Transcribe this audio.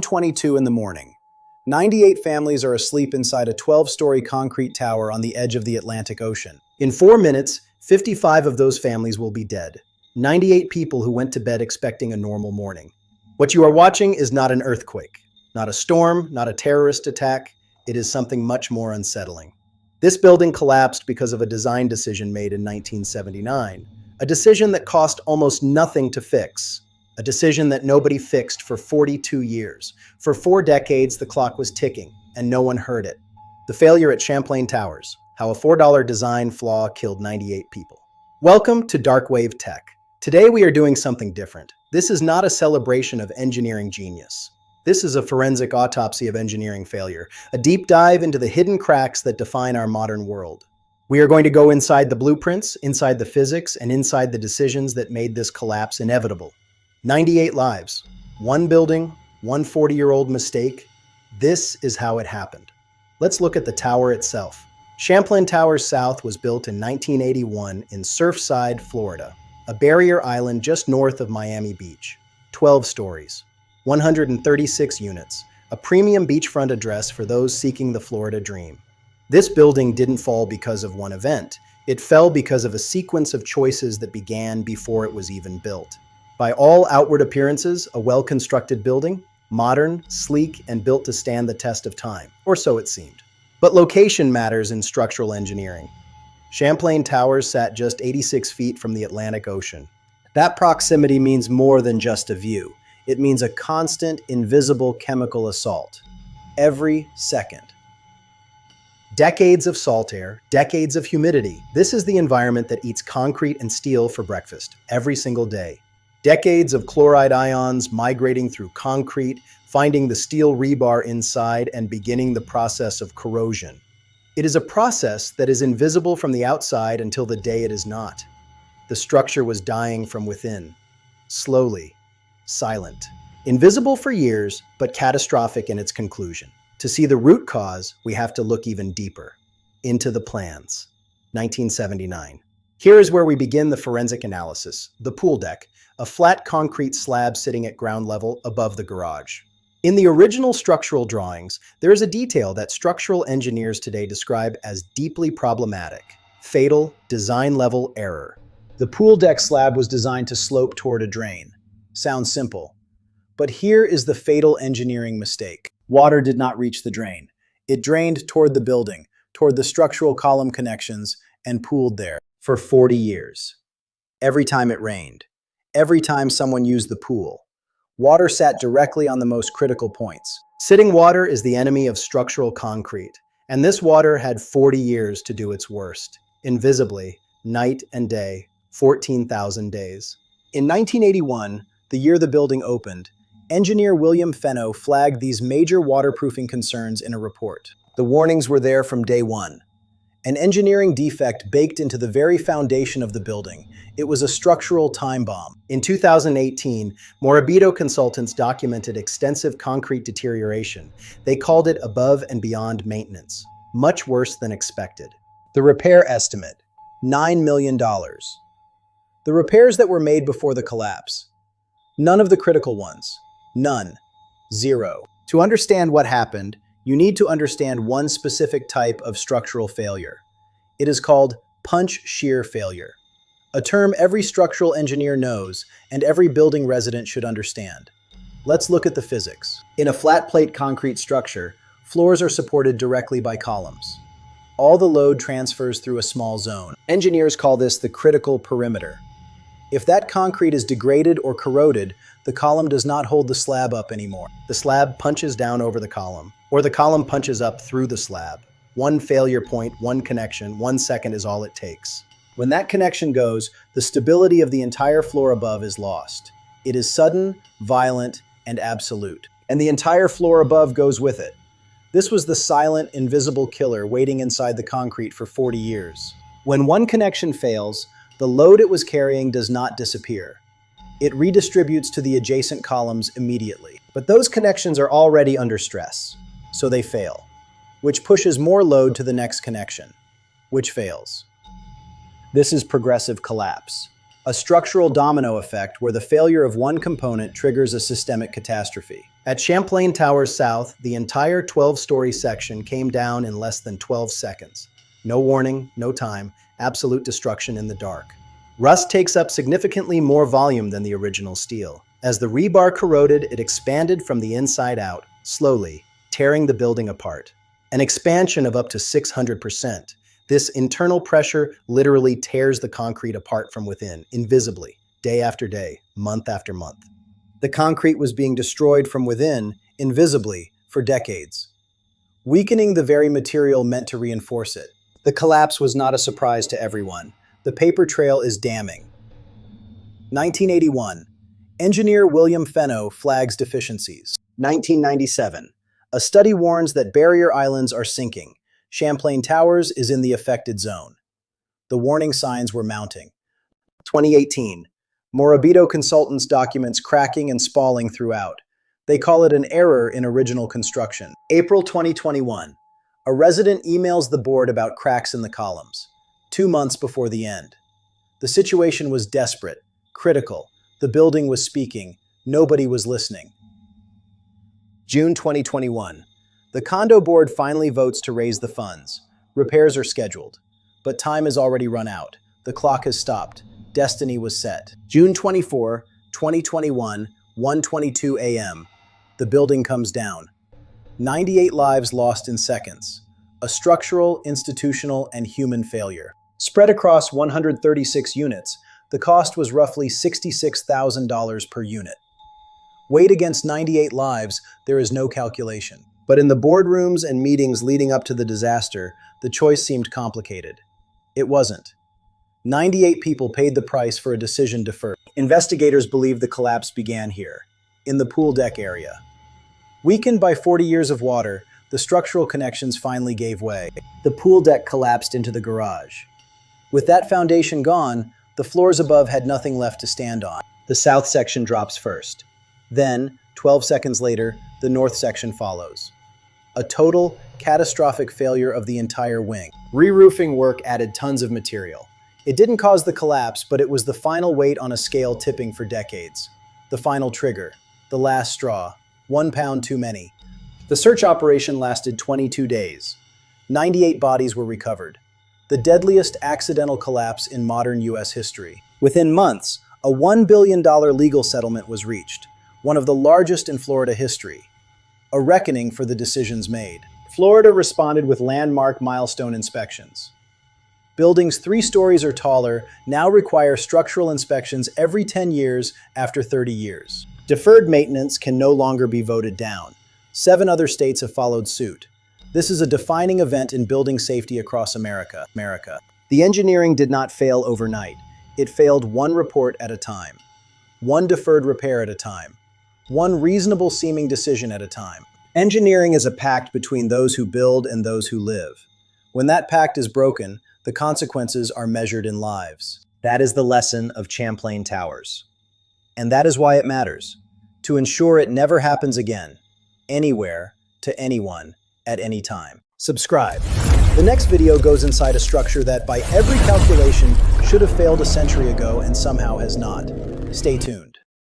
1:22 in the morning. 98 families are asleep inside a 12-story concrete tower on the edge of the Atlantic Ocean. In 4 minutes, 55 of those families will be dead. 98 people who went to bed expecting a normal morning. What you are watching is not an earthquake, not a storm, not a terrorist attack. It is something much more unsettling. This building collapsed because of a design decision made in 1979, a decision that cost almost nothing to fix. A decision that nobody fixed for 42 years. For 4 decades, the clock was ticking, and no one heard it. The failure at Champlain Towers, how a $4 design flaw killed 98 people. Welcome to Darkwave Tech. Today we are doing something different. This is not a celebration of engineering genius. This is a forensic autopsy of engineering failure, a deep dive into the hidden cracks that define our modern world. We are going to go inside the blueprints, inside the physics, and inside the decisions that made this collapse inevitable. 98 lives, one building, one 40-year-old mistake. This is how it happened. Let's look at the tower itself. Champlain Towers South was built in 1981 in Surfside, Florida, a barrier island just north of Miami Beach. 12 stories, 136 units, a premium beachfront address for those seeking the Florida dream. This building didn't fall because of one event. It fell because of a sequence of choices that began before it was even built. By all outward appearances, a well-constructed building, modern, sleek, and built to stand the test of time, or so it seemed. But location matters in structural engineering. Champlain Towers sat just 86 feet from the Atlantic Ocean. That proximity means more than just a view. It means a constant, invisible chemical assault. Every second. Decades of salt air, decades of humidity. This is the environment that eats concrete and steel for breakfast, every single day. Decades of chloride ions migrating through concrete, finding the steel rebar inside, and beginning the process of corrosion. It is a process that is invisible from the outside until the day it is not. The structure was dying from within. Slowly. Silent. Invisible for years, but catastrophic in its conclusion. To see the root cause, we have to look even deeper. Into the plans. 1979. Here is where we begin the forensic analysis. The pool deck, a flat concrete slab sitting at ground level above the garage. In the original structural drawings, there is a detail that structural engineers today describe as deeply problematic. Fatal, design-level error. The pool deck slab was designed to slope toward a drain. Sounds simple. But here is the fatal engineering mistake. Water did not reach the drain. It drained toward the building, toward the structural column connections, and pooled there for 40 years. Every time it rained, every time someone used the pool, water sat directly on the most critical points. Sitting water is the enemy of structural concrete, and this water had 40 years to do its worst, invisibly, night and day, 14,000 days. In 1981, the year the building opened, engineer William Fenno flagged these major waterproofing concerns in a report. The warnings were there from day one. An engineering defect baked into the very foundation of the building. It was a structural time bomb. In 2018, Morabito consultants documented extensive concrete deterioration. They called it above and beyond maintenance, much worse than expected. The repair estimate, $9 million. The repairs that were made before the collapse, none of the critical ones. None. Zero. To understand what happened, you need to understand one specific type of structural failure. It is called punch shear failure, a term every structural engineer knows and every building resident should understand. Let's look at the physics. In a flat plate concrete structure, floors are supported directly by columns. All the load transfers through a small zone. Engineers call this the critical perimeter. If that concrete is degraded or corroded, the column does not hold the slab up anymore. The slab punches down over the column, or the column punches up through the slab. One failure point, one connection, 1 second is all it takes. When that connection goes, the stability of the entire floor above is lost. It is sudden, violent, and absolute. And the entire floor above goes with it. This was the silent, invisible killer waiting inside the concrete for 40 years. When one connection fails, the load it was carrying does not disappear. It redistributes to the adjacent columns immediately. But those connections are already under stress, so they fail, which pushes more load to the next connection, which fails. This is progressive collapse, a structural domino effect where the failure of one component triggers a systemic catastrophe. At Champlain Towers South, the entire 12-story section came down in less than 12 seconds. No warning, no time, absolute destruction in the dark. Rust takes up significantly more volume than the original steel. As the rebar corroded, it expanded from the inside out, slowly, tearing the building apart. An expansion of up to 600%. This internal pressure literally tears the concrete apart from within, invisibly, day after day, month after month. The concrete was being destroyed from within, invisibly, for decades, weakening the very material meant to reinforce it. The collapse was not a surprise to everyone. The paper trail is damning. 1981. Engineer William Fenno flags deficiencies. 1997. A study warns that barrier islands are sinking. Champlain Towers is in the affected zone. The warning signs were mounting. 2018. Morabito Consultants documents cracking and spalling throughout. They call it an error in original construction. April 2021. A resident emails the board about cracks in the columns, 2 months before the end. The situation was desperate, critical. The building was speaking. Nobody was listening. June 2021. The condo board finally votes to raise the funds. Repairs are scheduled. But time has already run out. The clock has stopped. Destiny was set. June 24, 2021, 1:22 a.m. The building comes down. 98 lives lost in seconds. A structural, institutional, and human failure. Spread across 136 units, the cost was roughly $66,000 per unit. Weighed against 98 lives, there is no calculation. But in the boardrooms and meetings leading up to the disaster, the choice seemed complicated. It wasn't. 98 people paid the price for a decision deferred. Investigators believe the collapse began here, in the pool deck area. Weakened by 40 years of water, the structural connections finally gave way. The pool deck collapsed into the garage. With that foundation gone, the floors above had nothing left to stand on. The south section drops first. Then, 12 seconds later, the north section follows. A total, catastrophic failure of the entire wing. Re-roofing work added tons of material. It didn't cause the collapse, but it was the final weight on a scale tipping for decades. The final trigger. The last straw. 1 pound too many. The search operation lasted 22 days. 98 bodies were recovered. The deadliest accidental collapse in modern U.S. history. Within months, a $1 billion legal settlement was reached, one of the largest in Florida history. A reckoning for the decisions made. Florida responded with landmark milestone inspections. Buildings 3 stories or taller now require structural inspections every 10 years after 30 years. Deferred maintenance can no longer be voted down. 7 other states have followed suit. This is a defining event in building safety across America. The engineering did not fail overnight. It failed one report at a time. One deferred repair at a time. One reasonable seeming decision at a time. Engineering is a pact between those who build and those who live. When that pact is broken, the consequences are measured in lives. That is the lesson of Champlain Towers. And that is why it matters. To ensure it never happens again, anywhere, to anyone, at any time. Subscribe. The next video goes inside a structure that, by every calculation, should have failed a century ago and somehow has not. Stay tuned.